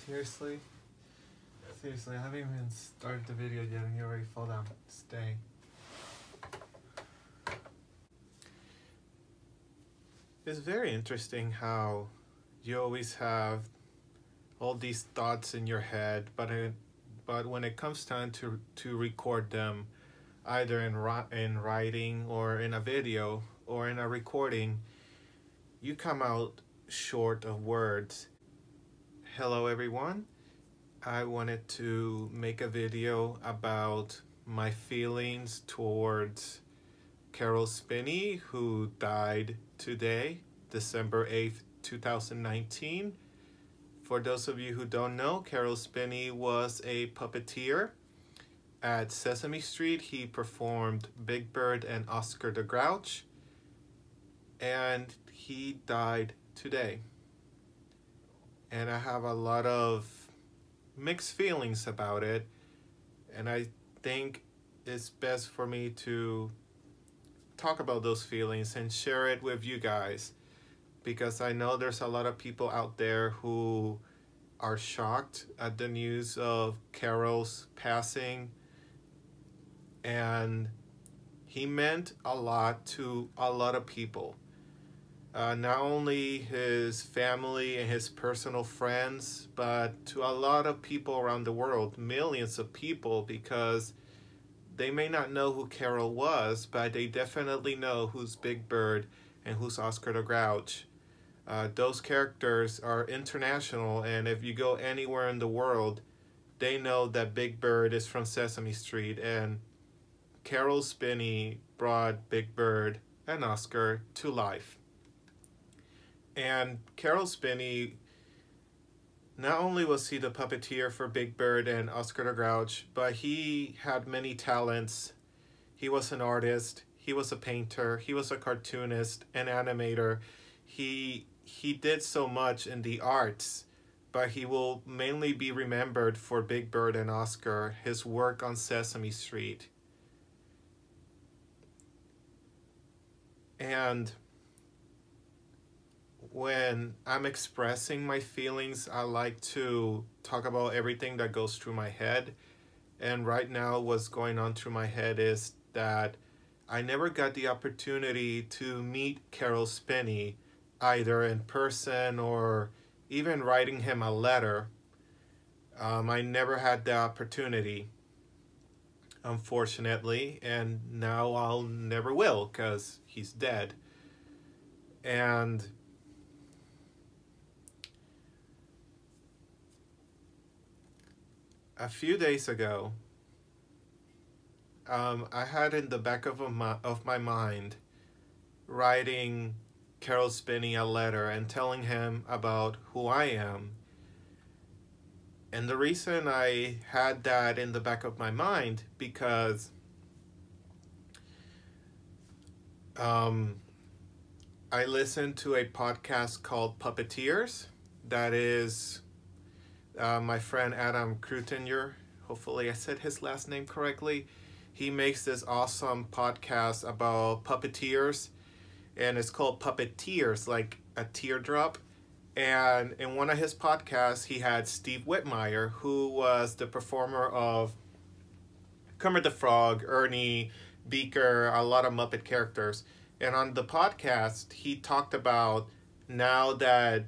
Seriously? Seriously, I haven't even started the video yet and you already fall down. Stay. It's very interesting how you always have all these thoughts in your head, but when it comes time to record them, either in writing or in a video or in a recording, you come out short of words. Hello everyone. I wanted to make a video about my feelings towards Caroll Spinney, who died today, December 8th, 2019. For those of you who don't know, Caroll Spinney was a puppeteer at Sesame Street. He performed Big Bird and Oscar the Grouch, and he died today. And I have a lot of mixed feelings about it, and I think it's best for me to talk about those feelings and share it with you guys, because I know there's a lot of people out there who are shocked at the news of Caroll's passing, and he meant a lot to a lot of people. Not only his family and his personal friends, but to a lot of people around the world, millions of people, because they may not know who Caroll was, but they definitely know who's Big Bird and who's Oscar the Grouch. Those characters are international, and if you go anywhere in the world, they know that Big Bird is from Sesame Street, and Caroll Spinney brought Big Bird and Oscar to life. And Caroll Spinney, not only was he the puppeteer for Big Bird and Oscar the Grouch, but he had many talents. He was an artist, he was a painter, he was a cartoonist, an animator. He did so much in the arts, but he will mainly be remembered for Big Bird and Oscar, his work on Sesame Street. And when I'm expressing my feelings, I like to talk about everything that goes through my head. And right now what's going on through my head is that I never got the opportunity to meet Caroll Spinney, either in person or even writing him a letter. I never had the opportunity, unfortunately, and now I'll never will because he's dead. And a few days ago, I had in the back of my mind writing Caroll Spinney a letter and telling him about who I am. And the reason I had that in the back of my mind, because I listened to a podcast called Puppeteers. That is my friend Adam Krutenier, hopefully I said his last name correctly. He makes this awesome podcast about puppeteers, and it's called Puppeteers, like a teardrop. And in one of his podcasts, he had Steve Whitmire, who was the performer of Kermit the Frog, Ernie, Beaker, a lot of Muppet characters. And on the podcast, he talked about now that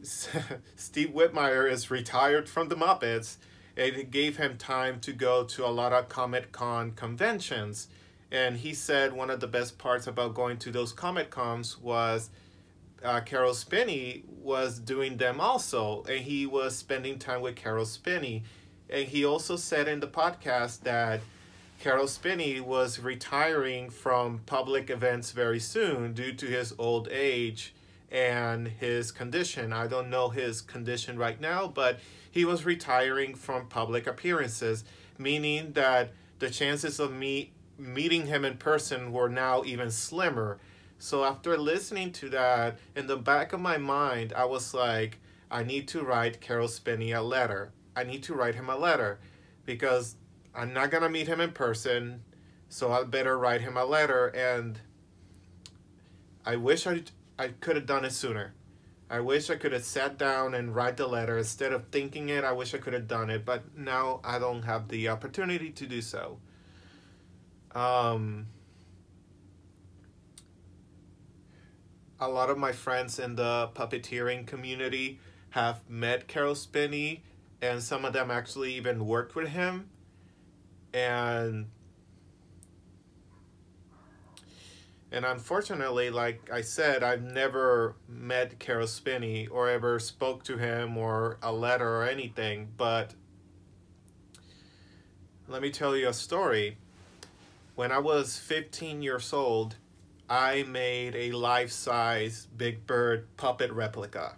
Steve Whitmire is retired from the Muppets, it gave him time to go to a lot of Comic-Con conventions. And he said one of the best parts about going to those Comic-Cons was Caroll Spinney was doing them also, and he was spending time with Caroll Spinney. And he also said in the podcast that Caroll Spinney was retiring from public events very soon due to his old age and his condition. I don't know his condition right now, but he was retiring from public appearances, meaning that the chances of me meeting him in person were now even slimmer. So after listening to that, in the back of my mind, I was like, I need to write Caroll Spinney a letter. I need to write him a letter because I'm not going to meet him in person, so I better write him a letter. And I wish I could have done it sooner. I wish I could have sat down and write the letter. Instead of thinking it, I wish I could have done it. But now I don't have the opportunity to do so. A lot of my friends in the puppeteering community have met Caroll Spinney, and some of them actually even worked with him. And unfortunately, like I said, I've never met Caroll Spinney or ever spoke to him or a letter or anything. But let me tell you a story. When I was 15 years old, I made a life-size Big Bird puppet replica.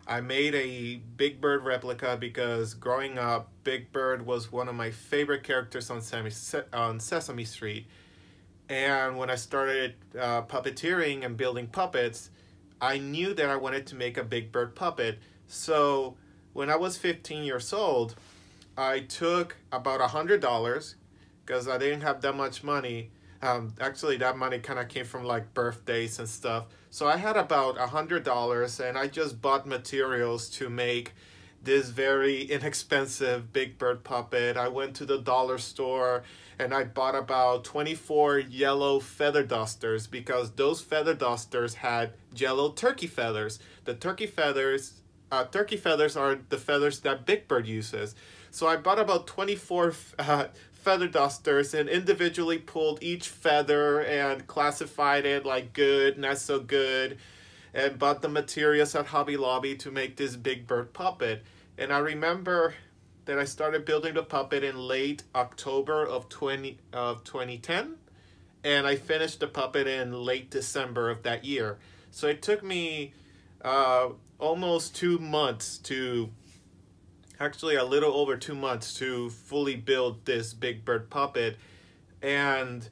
I made a Big Bird replica because growing up, Big Bird was one of my favorite characters on Sesame Street. And when I started puppeteering and building puppets, I knew that I wanted to make a Big Bird puppet. So when I was 15 years old, I took about $100 because I didn't have that much money. Actually, that money kind of came from like birthdays and stuff. So I had about $100 and I just bought materials to make this very inexpensive Big Bird puppet. I went to the dollar store and I bought about 24 yellow feather dusters because those feather dusters had yellow turkey feathers. The turkey feathers are the feathers that Big Bird uses. So I bought about 24 feather dusters and individually pulled each feather and classified it like good, not so good, and bought the materials at Hobby Lobby to make this Big Bird puppet. And I remember that I started building the puppet in late October of 2010, and I finished the puppet in late December of that year. So it took me almost 2 months to, actually a little over 2 months to fully build this Big Bird puppet. And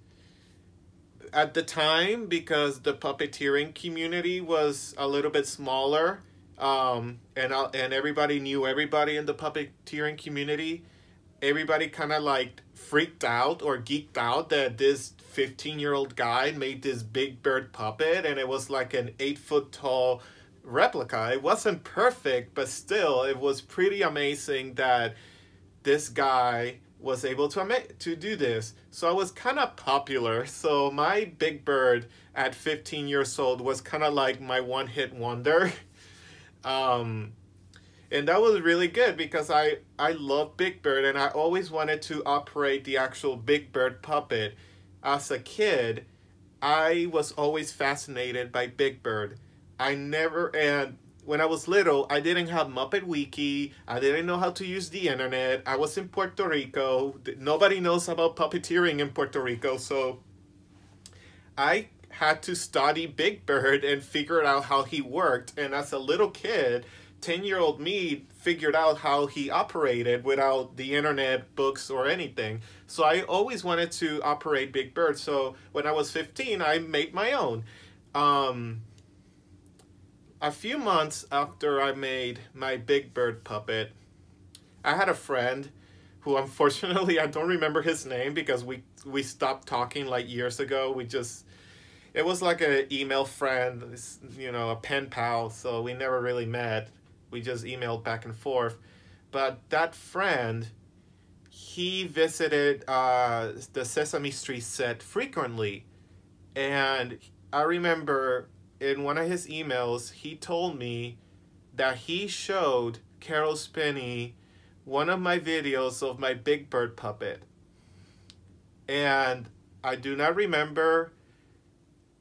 at the time, because the puppeteering community was a little bit smaller, and everybody knew everybody in the puppeteering community, everybody kind of like freaked out or geeked out that this 15-year-old guy made this Big Bird puppet, and it was like an 8-foot tall replica. It wasn't perfect, but still it was pretty amazing that this guy was able to do this. So I was kind of popular. So my Big Bird at 15 years old was kind of like my one-hit wonder. And that was really good because I love Big Bird and I always wanted to operate the actual Big Bird puppet. As a kid, I was always fascinated by Big Bird. And when I was little, I didn't have Muppet Wiki. I didn't know how to use the internet. I was in Puerto Rico. Nobody knows about puppeteering in Puerto Rico. So I had to study Big Bird and figure out how he worked. And as a little kid, 10-year-old me figured out how he operated without the internet, books, or anything. So I always wanted to operate Big Bird. So when I was 15, I made my own. A few months after I made my Big Bird puppet, I had a friend who, unfortunately, I don't remember his name because we stopped talking like years ago. It was like an email friend, you know, a pen pal, so we never really met. We just emailed back and forth. But that friend, he visited the Sesame Street set frequently. And I remember in one of his emails, he told me that he showed Caroll Spinney one of my videos of my Big Bird puppet. And I do not remember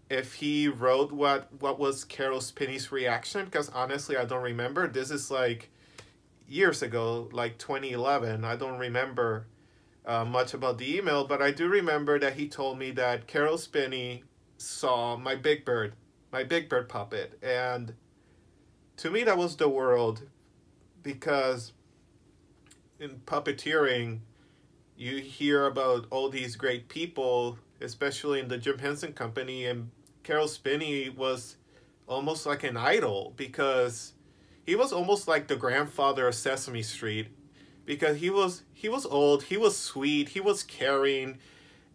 if he wrote what was Caroll Spinney's reaction, because honestly, I don't remember. This is like years ago, like 2011. I don't remember much about the email, but I do remember that he told me that Caroll Spinney saw my Big Bird puppet. And to me, that was the world, because in puppeteering, you hear about all these great people, especially in the Jim Henson Company, and Caroll Spinney was almost like an idol because he was almost like the grandfather of Sesame Street, because he was old, he was sweet, he was caring,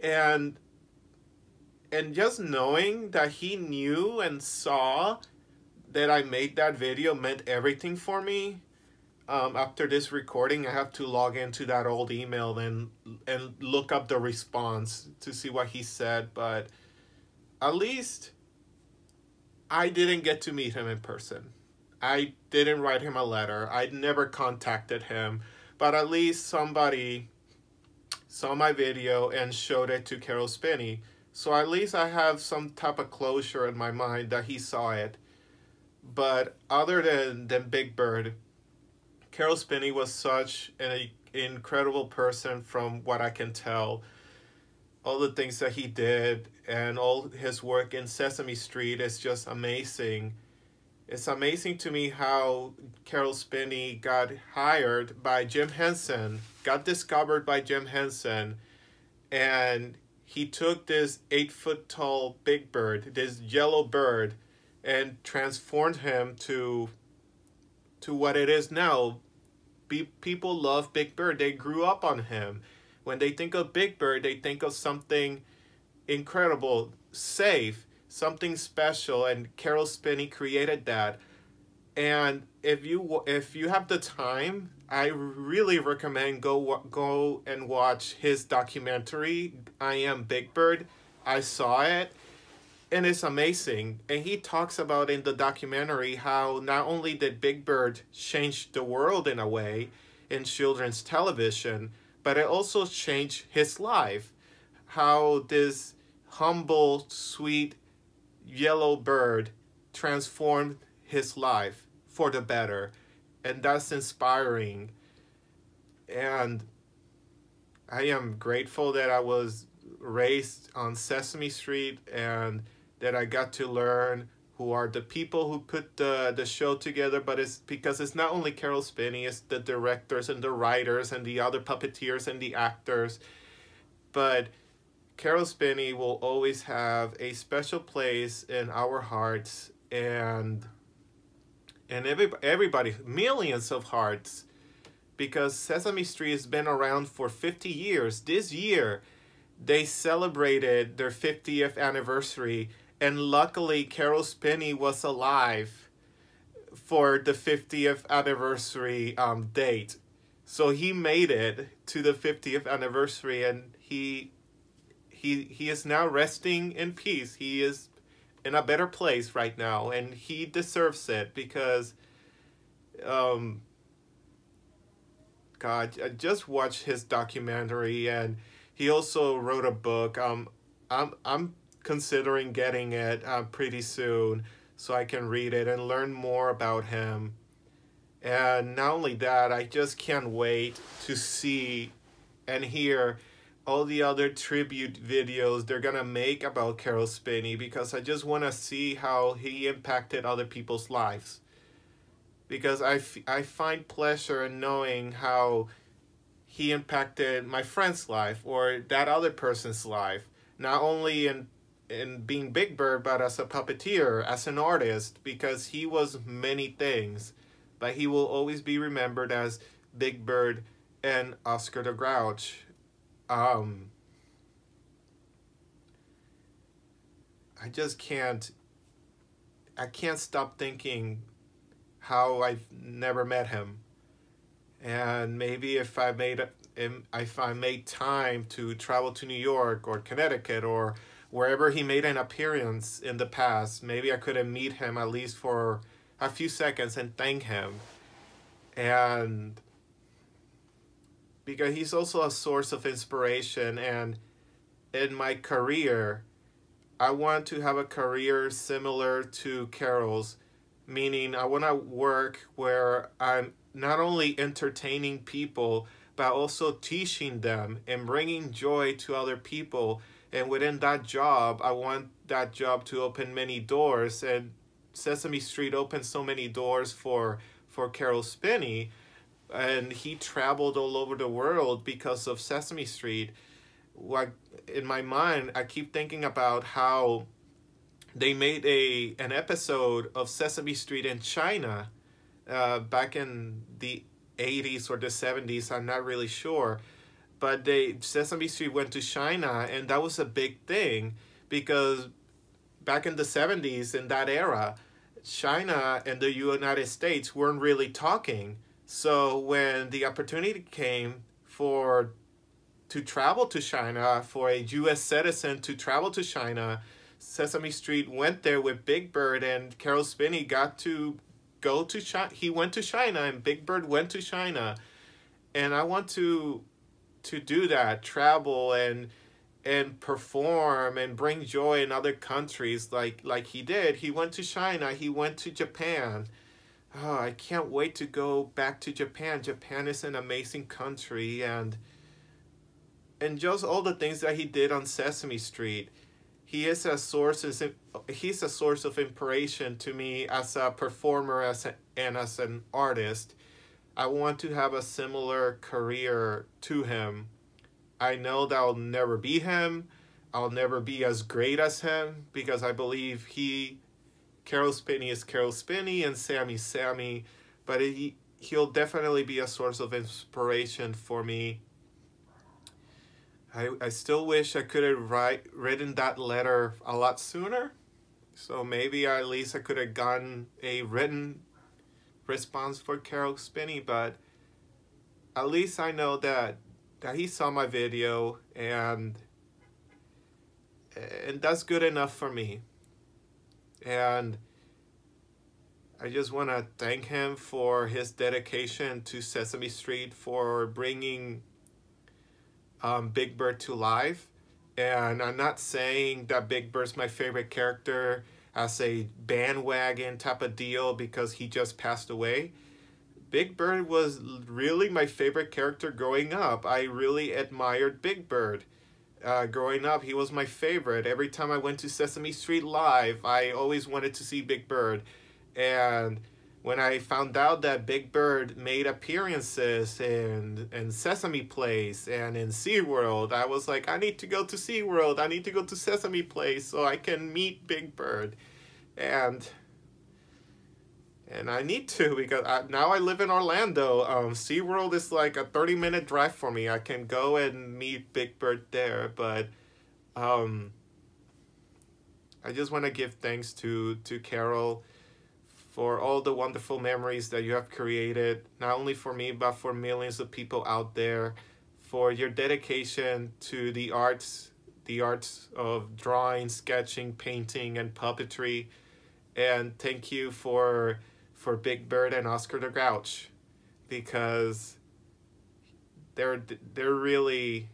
and just knowing that he knew and saw that I made that video meant everything for me. After this recording, I have to log into that old email and look up the response to see what he said. But at least I didn't get to meet him in person. I didn't write him a letter. I never contacted him. But at least somebody saw my video and showed it to Caroll Spinney. So at least I have some type of closure in my mind that he saw it. But other than Big Bird, Caroll Spinney was such an incredible person from what I can tell. All the things that he did and all his work in Sesame Street is just amazing. It's amazing to me how Caroll Spinney got hired by Jim Henson, got discovered by Jim Henson, and he took this 8-foot-tall Big Bird, this yellow bird, and transformed him to what it is now. People love Big Bird. They grew up on him. When they think of Big Bird, they think of something incredible, safe, something special, and Caroll Spinney created that. And if you have the time, I really recommend go and watch his documentary, I Am Big Bird. I saw it, and it's amazing. And he talks about in the documentary how not only did Big Bird change the world in a way in children's television, but it also changed his life. How this humble, sweet, yellow bird transformed his life for the better. And that's inspiring. And I am grateful that I was raised on Sesame Street and that I got to learn who are the people who put the show together. But it's because it's not only Caroll Spinney, it's the directors and the writers and the other puppeteers and the actors. But Caroll Spinney will always have a special place in our hearts, and everybody, millions of hearts, because Sesame Street has been around for 50 years. This year, they celebrated their 50th anniversary, and luckily Caroll Spinney was alive for the 50th anniversary date. So he made it to the 50th anniversary, and he is now resting in peace. He is in a better place right now, and he deserves it because, God, I just watched his documentary, and he also wrote a book. I'm considering getting it pretty soon so I can read it and learn more about him. And not only that, I just can't wait to see and hear all the other tribute videos they're gonna make about Caroll Spinney, because I just want to see how he impacted other people's lives. Because I find pleasure in knowing how he impacted my friend's life or that other person's life, not only in being Big Bird, but as a puppeteer, as an artist, because he was many things, but he will always be remembered as Big Bird and Oscar the Grouch. I just can't stop thinking how I've never met him. And maybe if I made time to travel to New York or Connecticut or wherever he made an appearance in the past, maybe I could meet him at least for a few seconds and thank him. And because he's also a source of inspiration, and in my career, I want to have a career similar to Caroll's, meaning I want to work where I'm not only entertaining people, but also teaching them and bringing joy to other people. And within that job, I want that job to open many doors, and Sesame Street opened so many doors for Caroll Spinney. And he traveled all over the world because of Sesame Street. Like, in my mind, I keep thinking about how they made an episode of Sesame Street in China back in the 80s or the 70s. I'm not really sure. But Sesame Street went to China, and that was a big thing because back in the 70s, in that era, China and the United States weren't really talking. So when the opportunity came to travel to China, for a U.S. citizen to travel to China, Sesame Street went there with Big Bird, and Caroll Spinney got to go to China. He went to China, and Big Bird went to China. And I want to do that, travel and perform and bring joy in other countries like he did. He went to China, he went to Japan. Oh, I can't wait to go back to Japan. Japan is an amazing country, and just all the things that he did on Sesame Street. He's a source of inspiration to me as a performer and as an artist. I want to have a similar career to him. I know that I'll never be him. I'll never be as great as him, because I believe Caroll Spinney is Caroll Spinney and Sammy's Sammy, but he'll definitely be a source of inspiration for me. I still wish I could have written that letter a lot sooner. So maybe at least I could have gotten a written response for Caroll Spinney, but at least I know that he saw my video, and that's good enough for me. And I just want to thank him for his dedication to Sesame Street, for bringing Big Bird to life. And I'm not saying that Big Bird's my favorite character as a bandwagon type of deal because he just passed away. Big Bird was really my favorite character growing up. I really admired Big Bird. Growing up, he was my favorite. Every time I went to Sesame Street Live, I always wanted to see Big Bird. And when I found out that Big Bird made appearances in Sesame Place and in SeaWorld, I was like, I need to go to SeaWorld. I need to go to Sesame Place so I can meet Big Bird. And I need to, because now I live in Orlando. SeaWorld is like a 30-minute drive for me. I can go and meet Big Bird there, but I just want to give thanks to Caroll for all the wonderful memories that you have created, not only for me, but for millions of people out there, for your dedication to the arts of drawing, sketching, painting, and puppetry. And thank you for Big Bird and Oscar the Grouch, because they're really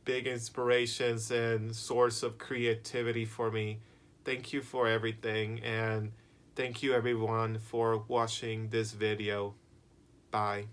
big inspirations and source of creativity for me. Thank you for everything, and thank you everyone for watching this video. Bye.